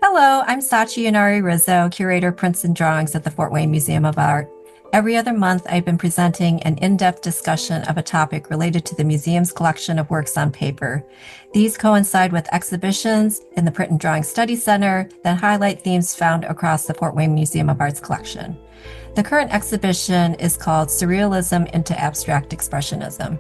Hello, I'm Sachi Yanari-Rizzo, Curator Prints and Drawings at the Fort Wayne Museum of Art. Every other month, I've been presenting an in-depth discussion of a topic related to the museum's collection of works on paper. These coincide with exhibitions in the Print and Drawing Study Center that highlight themes found across the Fort Wayne Museum of Art's collection. The current exhibition is called Surrealism into Abstract Expressionism.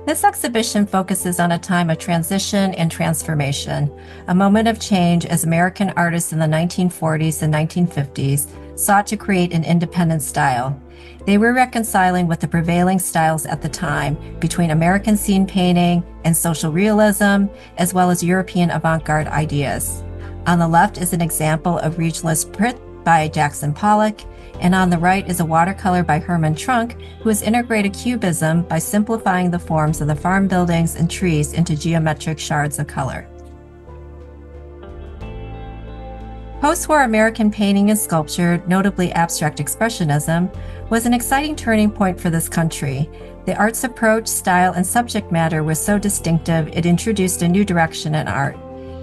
This exhibition focuses on a time of transition and transformation, a moment of change as American artists in the 1940s and 1950s sought to create an independent style. They were reconciling with the prevailing styles at the time between American scene painting and social realism, as well as European avant-garde ideas. On the left is an example of regionalist print by Jackson Pollock, and on the right is a watercolor by Herman Trunk, who has integrated cubism by simplifying the forms of the farm buildings and trees into geometric shards of color. Post-war American painting and sculpture, notably abstract expressionism, was an exciting turning point for this country. The art's approach, style, and subject matter was so distinctive it introduced a new direction in art.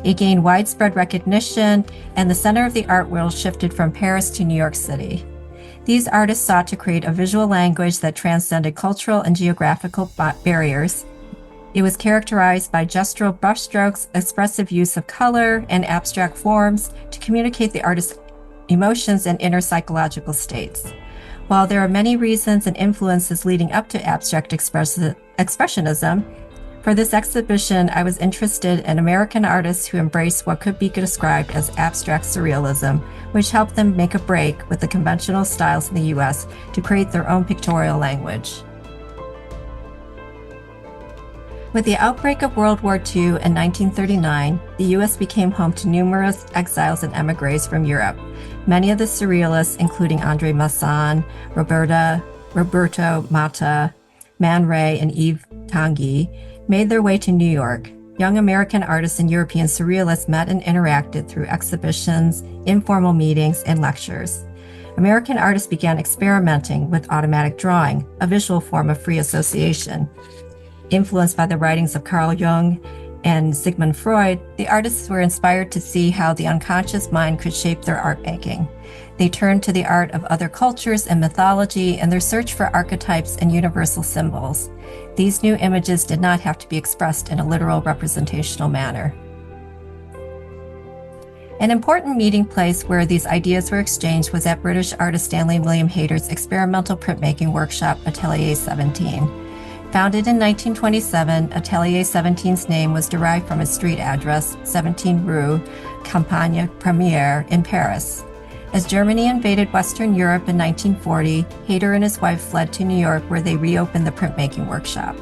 It gained widespread recognition, and the center of the art world shifted from Paris to New York City. These artists sought to create a visual language that transcended cultural and geographical barriers. It was characterized by gestural brushstrokes, expressive use of color, and abstract forms to communicate the artist's emotions and inner psychological states. While there are many reasons and influences leading up to abstract expressionism, for this exhibition, I was interested in American artists who embraced what could be described as abstract surrealism, which helped them make a break with the conventional styles in the U.S. to create their own pictorial language. With the outbreak of World War II in 1939, the U.S. became home to numerous exiles and émigrés from Europe. Many of the surrealists, including Andre Masson, Roberto Matta, Man Ray, and Yves Tanguy, made their way to New York. Young American artists and European surrealists met and interacted through exhibitions, informal meetings, and lectures. American artists began experimenting with automatic drawing, a visual form of free association. Influenced by the writings of Carl Jung and Sigmund Freud, the artists were inspired to see how the unconscious mind could shape their art making. They turned to the art of other cultures and mythology in their search for archetypes and universal symbols. These new images did not have to be expressed in a literal representational manner. An important meeting place where these ideas were exchanged was at British artist Stanley William Hayter's experimental printmaking workshop, Atelier 17. Founded in 1927, Atelier 17's name was derived from its street address, 17 Rue Campagne Première in Paris. As Germany invaded Western Europe in 1940, Hayter and his wife fled to New York, where they reopened the printmaking workshop.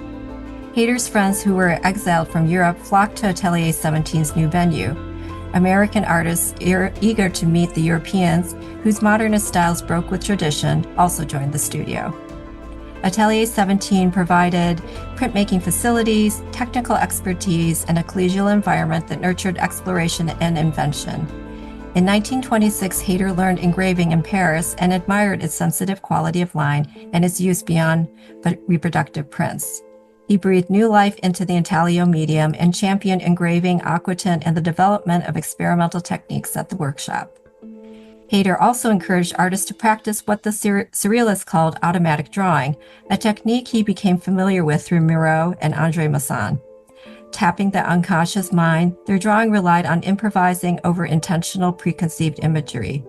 Hayter's friends who were exiled from Europe flocked to Atelier 17's new venue. American artists, eager to meet the Europeans, whose modernist styles broke with tradition, also joined the studio. Atelier 17 provided printmaking facilities, technical expertise, and a collegial environment that nurtured exploration and invention. In 1926, Hayter learned engraving in Paris and admired its sensitive quality of line and its use beyond reproductive prints. He breathed new life into the intaglio medium and championed engraving, aquatint, and the development of experimental techniques at the workshop. Hayter also encouraged artists to practice what the surrealists called automatic drawing, a technique he became familiar with through Miro and Andre Masson. Tapping the unconscious mind, their drawing relied on improvising over intentional preconceived imagery.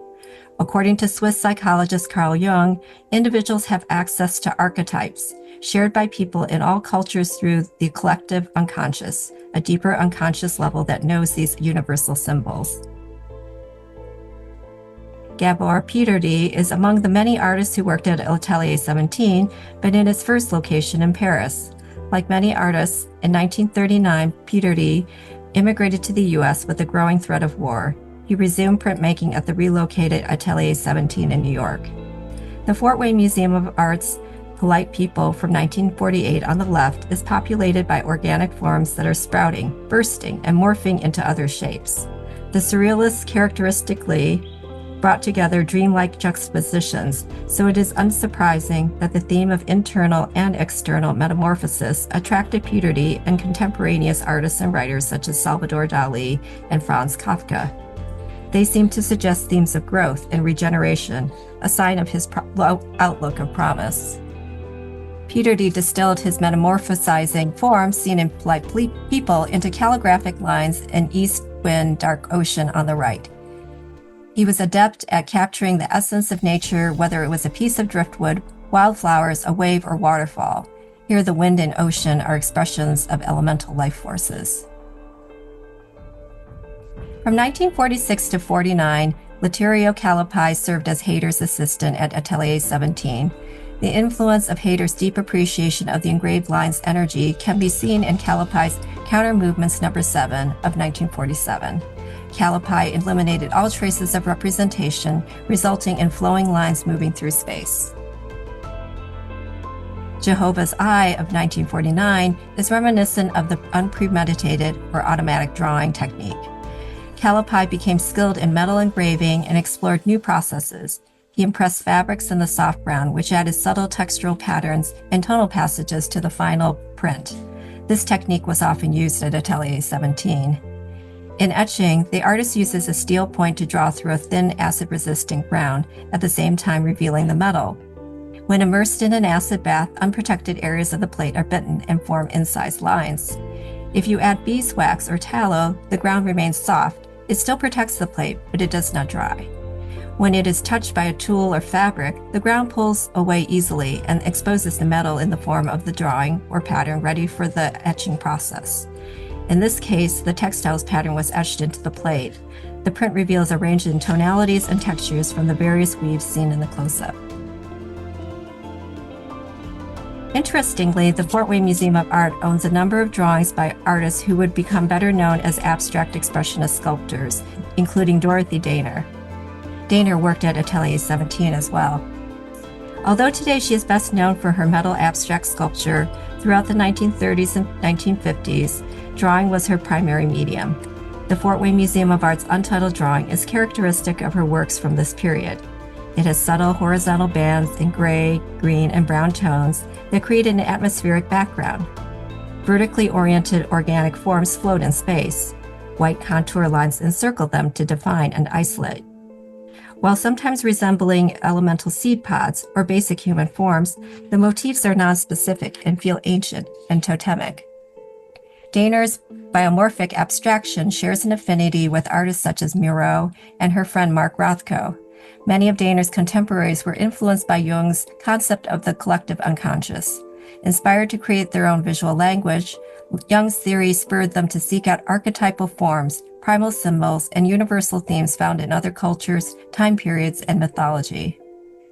According to Swiss psychologist Carl Jung, individuals have access to archetypes, shared by people in all cultures through the collective unconscious, a deeper unconscious level that knows these universal symbols. Gabor Peterdy is among the many artists who worked at Atelier 17, but in his first location in Paris. Like many artists, in 1939, Peterdy immigrated to the U.S. with the growing threat of war. He resumed printmaking at the relocated Atelier 17 in New York. The Fort Wayne Museum of Art's Polite People from 1948 on the left is populated by organic forms that are sprouting, bursting, and morphing into other shapes. The surrealists characteristically brought together dreamlike juxtapositions, so it is unsurprising that the theme of internal and external metamorphosis attracted puberty and contemporaneous artists and writers such as Salvador Dali and Franz Kafka. They seem to suggest themes of growth and regeneration, a sign of his outlook of promise. Puberty distilled his metamorphosizing form seen in polite people into calligraphic lines and east wind, dark ocean on the right. He was adept at capturing the essence of nature, whether it was a piece of driftwood, wildflowers, a wave, or waterfall. Here the wind and ocean are expressions of elemental life forces. From 1946 to 49, Letterio Calipai served as Hayter's assistant at Atelier 17. The influence of Hayter's deep appreciation of the engraved line's energy can be seen in Calipai's Counter Movements No. 7 of 1947. Calipai eliminated all traces of representation, resulting in flowing lines moving through space. Jehovah's Eye of 1949 is reminiscent of the unpremeditated or automatic drawing technique. Calipai became skilled in metal engraving and explored new processes. He impressed fabrics in the soft brown, which added subtle textural patterns and tonal passages to the final print. This technique was often used at Atelier 17. In etching, the artist uses a steel point to draw through a thin acid-resistant ground, at the same time revealing the metal. When immersed in an acid bath, unprotected areas of the plate are bitten and form incised lines. If you add beeswax or tallow, the ground remains soft. It still protects the plate, but it does not dry. When it is touched by a tool or fabric, the ground pulls away easily and exposes the metal in the form of the drawing or pattern ready for the etching process. In this case, the textiles pattern was etched into the plate. The print reveals a range in tonalities and textures from the various weaves seen in the close-up. Interestingly, the Fort Wayne Museum of Art owns a number of drawings by artists who would become better known as abstract expressionist sculptors, including Dorothy Daner. Daner worked at Atelier 17 as well. Although today she is best known for her metal abstract sculpture, throughout the 1930s and 1950s, drawing was her primary medium. The Fort Wayne Museum of Art's untitled drawing is characteristic of her works from this period. It has subtle horizontal bands in gray, green, and brown tones that create an atmospheric background. Vertically oriented organic forms float in space. White contour lines encircle them to define and isolate. While sometimes resembling elemental seed pods or basic human forms, the motifs are nonspecific and feel ancient and totemic. Daner's biomorphic abstraction shares an affinity with artists such as Miro and her friend Mark Rothko. Many of Daner's contemporaries were influenced by Jung's concept of the collective unconscious. Inspired to create their own visual language, Jung's theory spurred them to seek out archetypal forms, primal symbols, and universal themes found in other cultures, time periods, and mythology.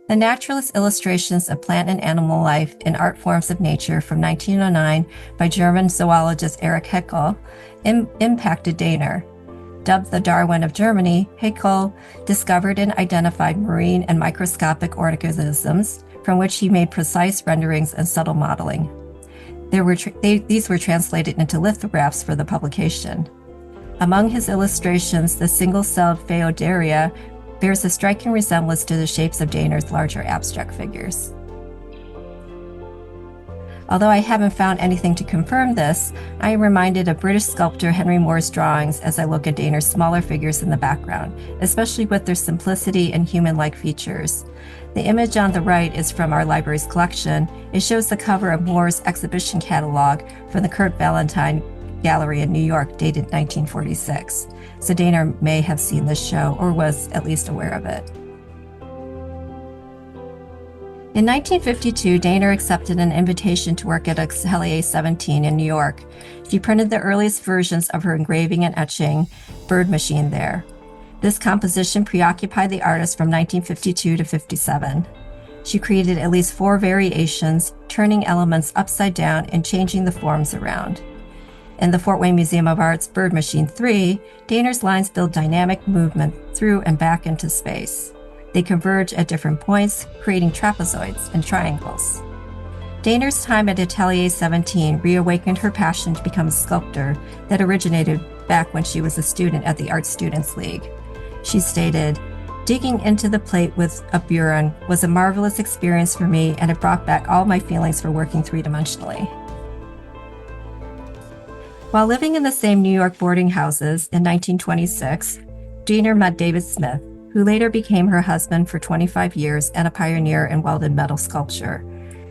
The naturalist illustrations of plant and animal life in art forms of nature from 1909 by German zoologist Erich Haeckel impacted Daner. Dubbed the Darwin of Germany, Haeckel discovered and identified marine and microscopic organisms from which he made precise renderings and subtle modeling. These were translated into lithographs for the publication. Among his illustrations, the single-celled Phaeodaria bears a striking resemblance to the shapes of Daner's larger abstract figures. Although I haven't found anything to confirm this, I am reminded of British sculptor Henry Moore's drawings as I look at Daner's smaller figures in the background, especially with their simplicity and human-like features. The image on the right is from our library's collection. It shows the cover of Moore's exhibition catalog from the Kurt Valentine Gallery in New York, dated 1946. So Daner may have seen this show or was at least aware of it. In 1952, Daner accepted an invitation to work at Atelier 17 in New York. She printed the earliest versions of her engraving and etching, Bird Machine, there. This composition preoccupied the artist from 1952 to 57. She created at least 4 variations, turning elements upside down and changing the forms around. In the Fort Wayne Museum of Art's Bird Machine 3, Daner's lines build dynamic movement through and back into space. They converge at different points, creating trapezoids and triangles. Daner's time at Atelier 17 reawakened her passion to become a sculptor that originated back when she was a student at the Art Students League. She stated, Digging into the plate with a burin was a marvelous experience for me, and it brought back all my feelings for working three-dimensionally. While living in the same New York boarding houses in 1926, Diener met David Smith, who later became her husband for 25 years and a pioneer in welded metal sculpture.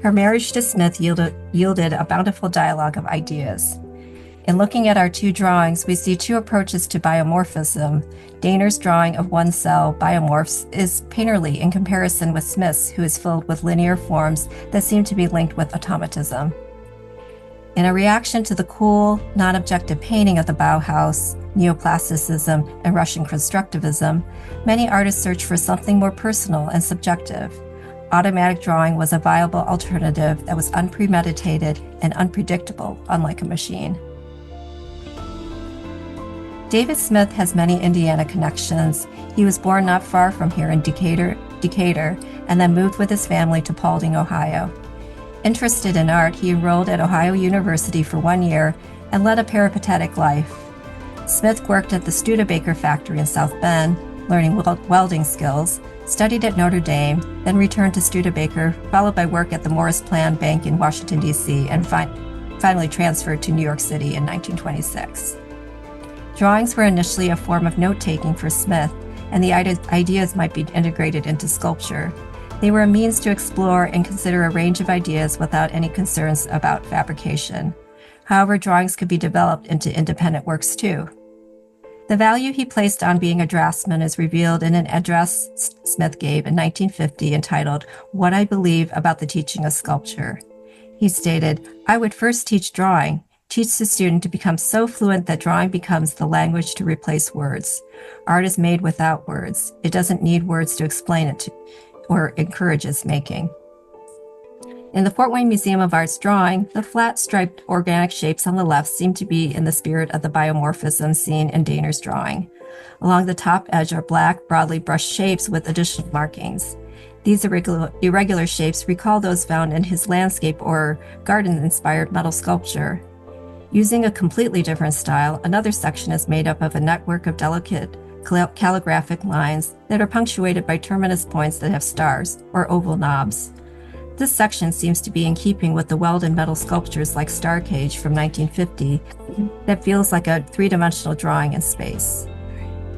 Her marriage to Smith yielded a bountiful dialogue of ideas. In looking at our two drawings, we see two approaches to biomorphism. Diener's drawing of one-cell biomorphs is painterly in comparison with Smith's, who is filled with linear forms that seem to be linked with automatism. In a reaction to the cool, non-objective painting of the Bauhaus, neoclassicism, and Russian constructivism, many artists searched for something more personal and subjective. Automatic drawing was a viable alternative that was unpremeditated and unpredictable, unlike a machine. David Smith has many Indiana connections. He was born not far from here in Decatur, and then moved with his family to Paulding, Ohio. Interested in art, he enrolled at Ohio University for 1 year and led a peripatetic life. Smith worked at the Studebaker factory in South Bend, learning welding skills, studied at Notre Dame, then returned to Studebaker, followed by work at the Morris Plan Bank in Washington, D.C., and finally transferred to New York City in 1926. Drawings were initially a form of note-taking for Smith, and the ideas might be integrated into sculpture. They were a means to explore and consider a range of ideas without any concerns about fabrication. However, drawings could be developed into independent works too. The value he placed on being a draftsman is revealed in an address Smith gave in 1950 entitled, "What I Believe About the Teaching of Sculpture." He stated, "I would first teach drawing, teach the student to become so fluent that drawing becomes the language to replace words. Art is made without words. It doesn't need words to explain it or encourage its making." In the Fort Wayne Museum of Art's drawing, the flat striped organic shapes on the left seem to be in the spirit of the biomorphism seen in Diener's drawing. Along the top edge are black, broadly brushed shapes with additional markings. These irregular shapes recall those found in his landscape or garden-inspired metal sculpture. Using a completely different style, another section is made up of a network of delicate calligraphic lines that are punctuated by terminus points that have stars or oval knobs. This section seems to be in keeping with the welded metal sculptures like Star Cage from 1950 that feels like a three-dimensional drawing in space.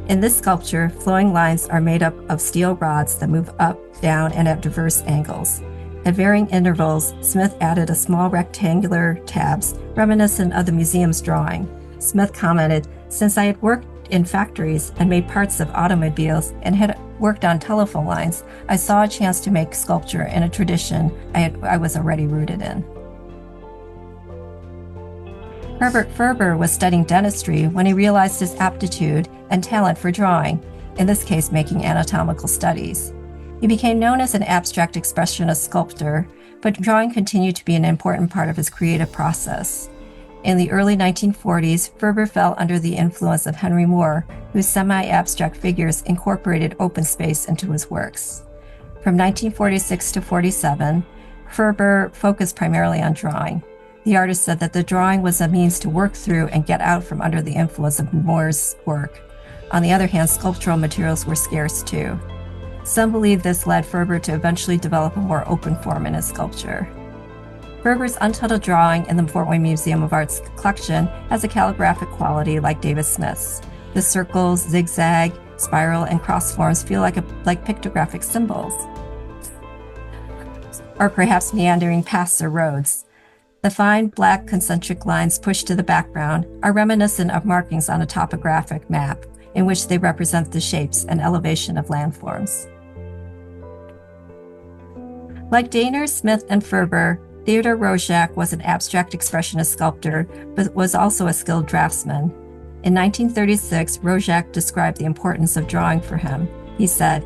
In this sculpture, flowing lines are made up of steel rods that move up, down, and at diverse angles. At varying intervals, Smith added a small rectangular tabs reminiscent of the museum's drawing. Smith commented, "Since I had worked in factories and made parts of automobiles and had worked on telephone lines, I saw a chance to make sculpture in a tradition I was already rooted in." Herbert Ferber was studying dentistry when he realized his aptitude and talent for drawing, in this case making anatomical studies. He became known as an abstract expressionist sculptor, but drawing continued to be an important part of his creative process. In the early 1940s, Ferber fell under the influence of Henry Moore, whose semi-abstract figures incorporated open space into his works. From 1946 to 47, Ferber focused primarily on drawing. The artist said that the drawing was a means to work through and get out from under the influence of Moore's work. On the other hand, sculptural materials were scarce too. Some believe this led Ferber to eventually develop a more open form in his sculpture. Ferber's untitled drawing in the Fort Wayne Museum of Art's collection has a calligraphic quality like David Smith's. The circles, zigzag, spiral, and cross forms feel like pictographic symbols, or perhaps meandering paths or roads. The fine black concentric lines pushed to the background are reminiscent of markings on a topographic map, in which they represent the shapes and elevation of landforms. Like Diener, Smith, and Ferber, Theodore Roszak was an abstract expressionist sculptor, but was also a skilled draftsman. In 1936, Roszak described the importance of drawing for him. He said,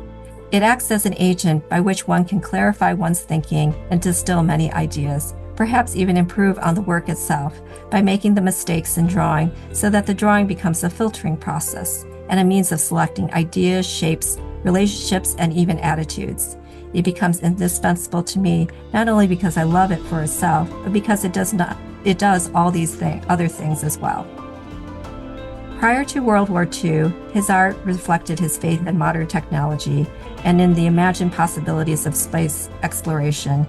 "It acts as an agent by which one can clarify one's thinking and distill many ideas, perhaps even improve on the work itself by making the mistakes in drawing so that the drawing becomes a filtering process and a means of selecting ideas, shapes, relationships, and even attitudes. It becomes indispensable to me, not only because I love it for itself, but because it does all these other things as well." Prior to World War II, his art reflected his faith in modern technology and in the imagined possibilities of space exploration.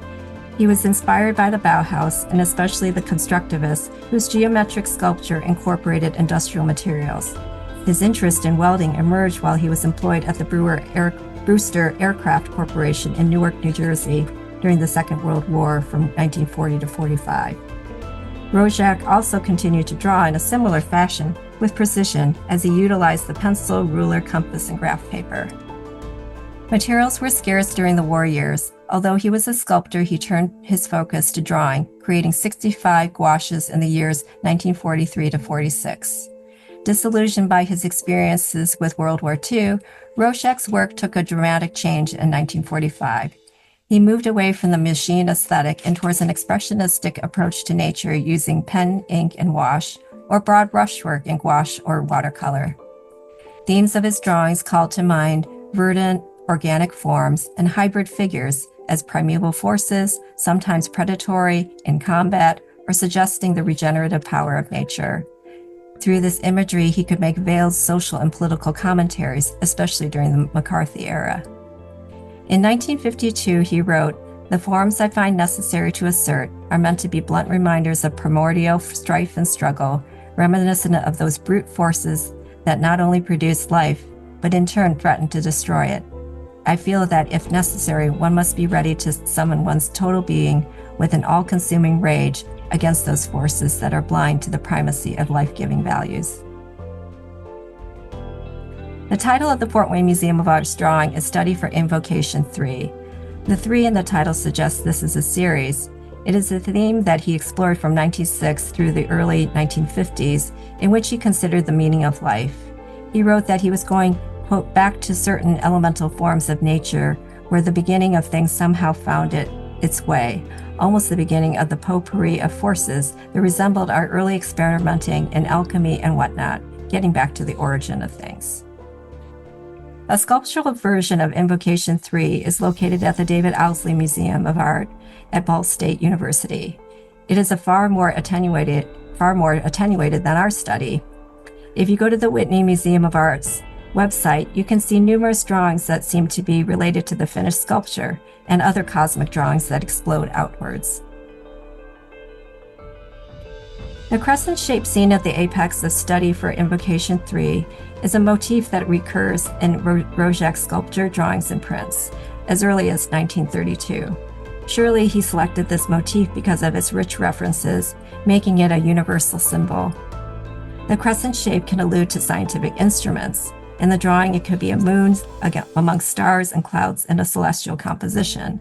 He was inspired by the Bauhaus and especially the constructivists, whose geometric sculpture incorporated industrial materials. His interest in welding emerged while he was employed at the Brewster Aircraft Corporation in Newark, New Jersey during the Second World War from 1940 to 45. Roszak also continued to draw in a similar fashion with precision as he utilized the pencil, ruler, compass, and graph paper. Materials were scarce during the war years. Although he was a sculptor, he turned his focus to drawing, creating 65 gouaches in the years 1943 to 46. Disillusioned by his experiences with World War II, Roszak's work took a dramatic change in 1945. He moved away from the machine aesthetic and towards an expressionistic approach to nature using pen, ink, and wash, or broad brushwork in gouache or watercolor. Themes of his drawings called to mind verdant, organic forms and hybrid figures as primeval forces, sometimes predatory, in combat, or suggesting the regenerative power of nature. Through this imagery, he could make veiled social and political commentaries, especially during the McCarthy era. In 1952, he wrote, "The forms I find necessary to assert are meant to be blunt reminders of primordial strife and struggle, reminiscent of those brute forces that not only produce life, but in turn threaten to destroy it. I feel that, if necessary, one must be ready to summon one's total being with an all-consuming rage against those forces that are blind to the primacy of life-giving values." The title of the Fort Wayne Museum of Art's drawing is Study for Invocation 3. The 3 in the title suggests this is a series. It is a theme that he explored from 1906 through the early 1950s, in which he considered the meaning of life. He wrote that he was going, quote, back to certain elemental forms of nature where the beginning of things somehow found its way, almost the beginning of the potpourri of forces that resembled our early experimenting in alchemy and whatnot, getting back to the origin of things. A sculptural version of Invocation 3 is located at the David Owsley Museum of Art at Ball State University. It is far more attenuated than our study. If you go to the Whitney Museum of Art's website, you can see numerous drawings that seem to be related to the finished sculpture and other cosmic drawings that explode outwards. The crescent shape seen at the apex of Study for Invocation 3 is a motif that recurs in Roszak's sculpture, drawings, and prints as early as 1932. Surely he selected this motif because of its rich references, making it a universal symbol. The crescent shape can allude to scientific instruments. In the drawing, it could be a moon amongst stars and clouds in a celestial composition.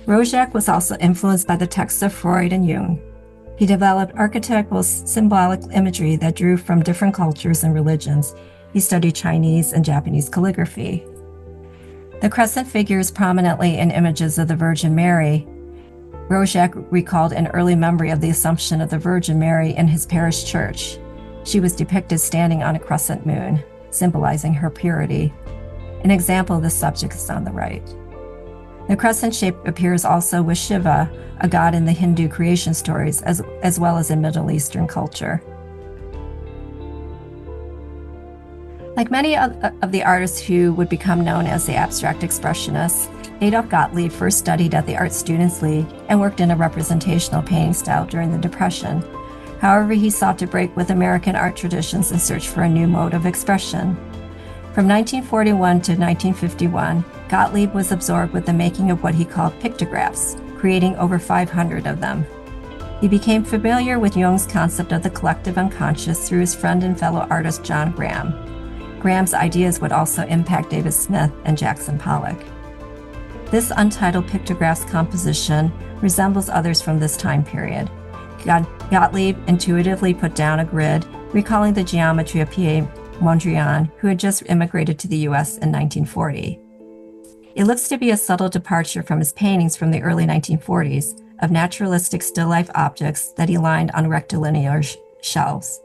Roszak was also influenced by the texts of Freud and Jung. He developed archetypal symbolic imagery that drew from different cultures and religions. He studied Chinese and Japanese calligraphy. The crescent figures prominently in images of the Virgin Mary. Roszak recalled an early memory of the Assumption of the Virgin Mary in his parish church. She was depicted standing on a crescent moon, symbolizing her purity. An example of this subject is on the right. The crescent shape appears also with Shiva, a god in the Hindu creation stories, as well as in Middle Eastern culture. Like many of the artists who would become known as the abstract expressionists, Adolf Gottlieb first studied at the Art Students League and worked in a representational painting style during the Depression. However, he sought to break with American art traditions and search for a new mode of expression. From 1941 to 1951, Gottlieb was absorbed with the making of what he called pictographs, creating over 500 of them. He became familiar with Jung's concept of the collective unconscious through his friend and fellow artist John Graham. Graham's ideas would also impact David Smith and Jackson Pollock. This untitled pictographs composition resembles others from this time period. Gottlieb intuitively put down a grid, recalling the geometry of Pierre Mondrian, who had just immigrated to the U.S. in 1940. It looks to be a subtle departure from his paintings from the early 1940s of naturalistic still life objects that he lined on rectilinear shelves.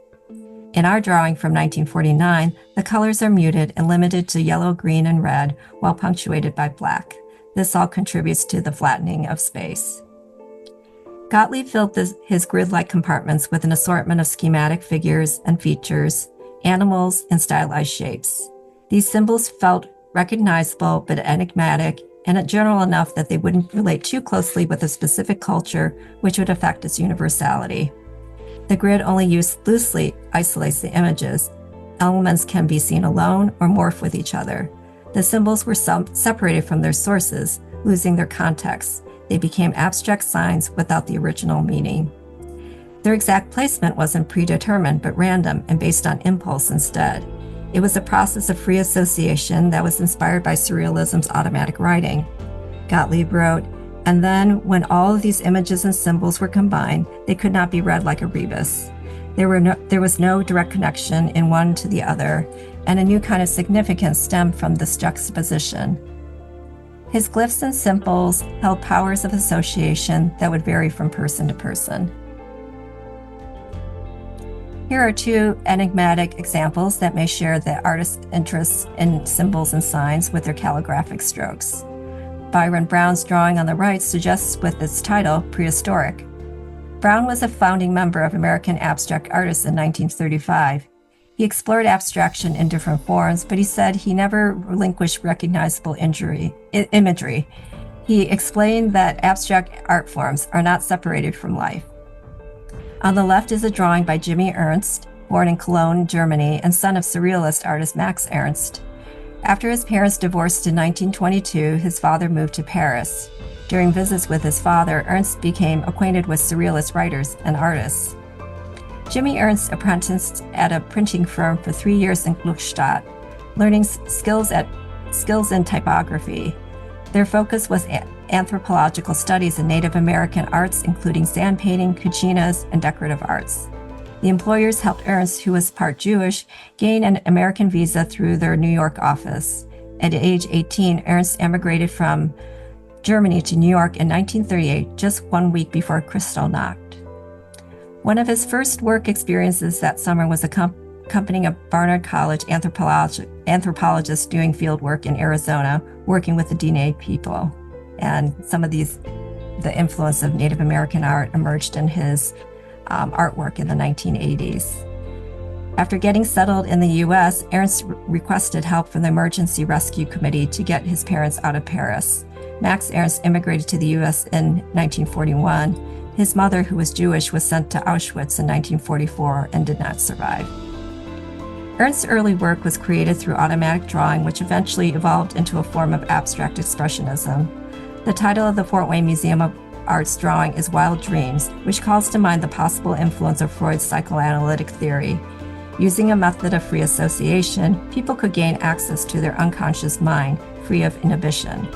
In our drawing from 1949, the colors are muted and limited to yellow, green, and red, while punctuated by black. This all contributes to the flattening of space. Gottlieb filled his grid-like compartments with an assortment of schematic figures and features, animals, and stylized shapes. These symbols felt recognizable but enigmatic, and general enough that they wouldn't relate too closely with a specific culture, which would affect its universality. The grid only used loosely isolates the images. Elements can be seen alone or morph with each other. The symbols were separated from their sources, losing their context. They became abstract signs without the original meaning. Their exact placement wasn't predetermined, but random and based on impulse instead. It was a process of free association that was inspired by Surrealism's automatic writing. Gottlieb wrote, "And then, when all of these images and symbols were combined, they could not be read like a rebus. There was no direct connection in one to the other, and a new kind of significance stemmed from this juxtaposition." His glyphs and symbols held powers of association that would vary from person to person. Here are two enigmatic examples that may share the artist's interest in symbols and signs with their calligraphic strokes. Byron Brown's drawing on the right suggests with its title, Prehistoric. Brown was a founding member of American Abstract Artists in 1935. He explored abstraction in different forms, but he said he never relinquished recognizable imagery. He explained that abstract art forms are not separated from life. On the left is a drawing by Jimmy Ernst, born in Cologne, Germany, and son of surrealist artist Max Ernst. After his parents divorced in 1922, his father moved to Paris. During visits with his father, Ernst became acquainted with surrealist writers and artists. Jimmy Ernst apprenticed at a printing firm for 3 years in Gluckstadt, learning skills in typography. Their focus was anthropological studies in Native American arts, including sand painting, kuchinas, and decorative arts. The employers helped Ernst, who was part Jewish, gain an American visa through their New York office. At age 18, Ernst emigrated from Germany to New York in 1938, just 1 week before Kristallnacht. One of his first work experiences that summer was accompanying a Barnard College anthropologist doing field work in Arizona, working with the Diné people. And some of the influence of Native American art emerged in his artwork in the 1980s. After getting settled in the U.S., Ernst requested help from the Emergency Rescue Committee to get his parents out of Paris. Max Ernst immigrated to the U.S. in 1941. His mother, who was Jewish, was sent to Auschwitz in 1944 and did not survive. Ernst's early work was created through automatic drawing, which eventually evolved into a form of abstract expressionism. The title of the Fort Wayne Museum of Art's drawing is Wild Dreams, which calls to mind the possible influence of Freud's psychoanalytic theory. Using a method of free association, people could gain access to their unconscious mind, free of inhibition.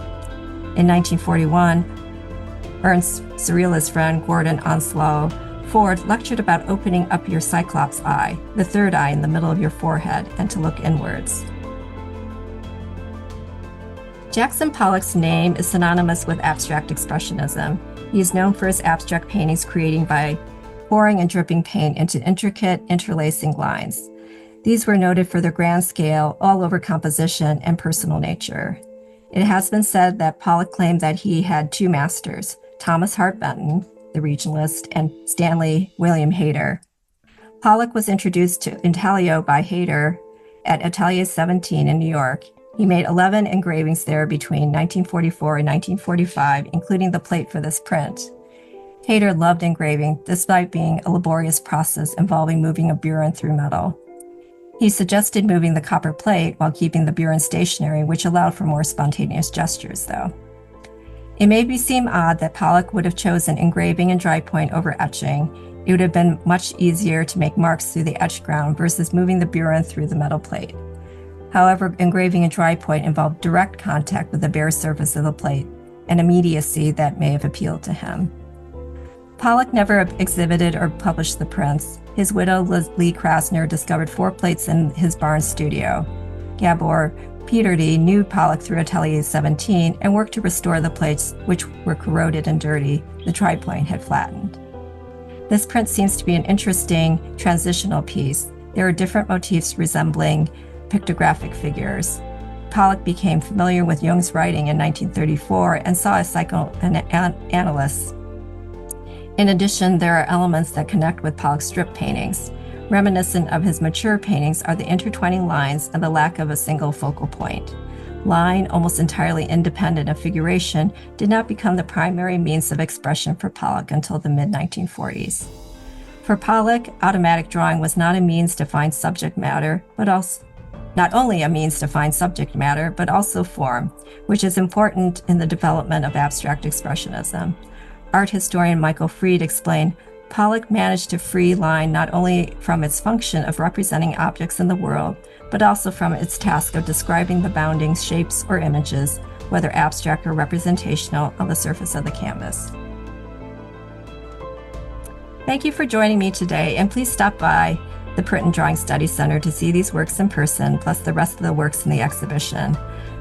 In 1941, Ernst's surrealist friend Gordon Onslow Ford lectured about opening up your cyclops eye, the third eye in the middle of your forehead, and to look inwards. Jackson Pollock's name is synonymous with abstract expressionism. He is known for his abstract paintings creating by pouring and dripping paint into intricate, interlacing lines. These were noted for their grand scale, all-over composition, and personal nature. It has been said that Pollock claimed that he had two masters, Thomas Hart Benton, the regionalist, and Stanley William Hayter. Pollock was introduced to intaglio by Hayter at Atelier 17 in New York. He made 11 engravings there between 1944 and 1945, including the plate for this print. Hayter loved engraving, despite being a laborious process involving moving a burin through metal. He suggested moving the copper plate while keeping the burin stationary, which allowed for more spontaneous gestures, though. It may seem odd that Pollock would have chosen engraving and dry point over etching. It would have been much easier to make marks through the etched ground versus moving the burin through the metal plate. However, engraving and dry point involved direct contact with the bare surface of the plate, an immediacy that may have appealed to him. Pollock never exhibited or published the prints. His widow, Lee Krasner, discovered 4 plates in his barn studio. Gabor Peterdy knew Pollock through Atelier 17 and worked to restore the plates, which were corroded and dirty. The tri-point had flattened. This print seems to be an interesting transitional piece. There are different motifs resembling pictographic figures. Pollock became familiar with Jung's writing in 1934 and saw a psychoanalyst. In addition, there are elements that connect with Pollock's strip paintings. Reminiscent of his mature paintings are the intertwining lines and the lack of a single focal point. Line, almost entirely independent of figuration, did not become the primary means of expression for Pollock until the mid-1940s. For Pollock, automatic drawing was not a means to find subject matter, but also not only a means to find subject matter, but also form, which is important in the development of abstract expressionism. Art historian Michael Fried explained, Pollock managed to free line not only from its function of representing objects in the world, but also from its task of describing the bounding shapes or images, whether abstract or representational, on the surface of the canvas. Thank you for joining me today, and please stop by the Print and Drawing Study Center to see these works in person, plus the rest of the works in the exhibition.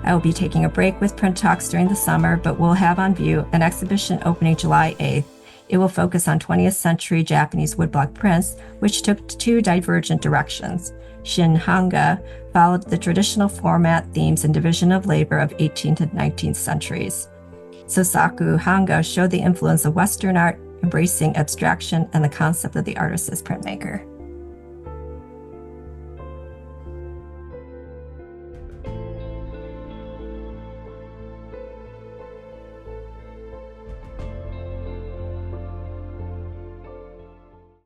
I will be taking a break with print talks during the summer, but we'll have on view an exhibition opening July 8th. It will focus on 20th century Japanese woodblock prints, which took two divergent directions. Shin-hanga followed the traditional format, themes, and division of labor of 18th and 19th centuries. Sosaku hanga showed the influence of Western art, embracing abstraction and the concept of the artist as printmaker.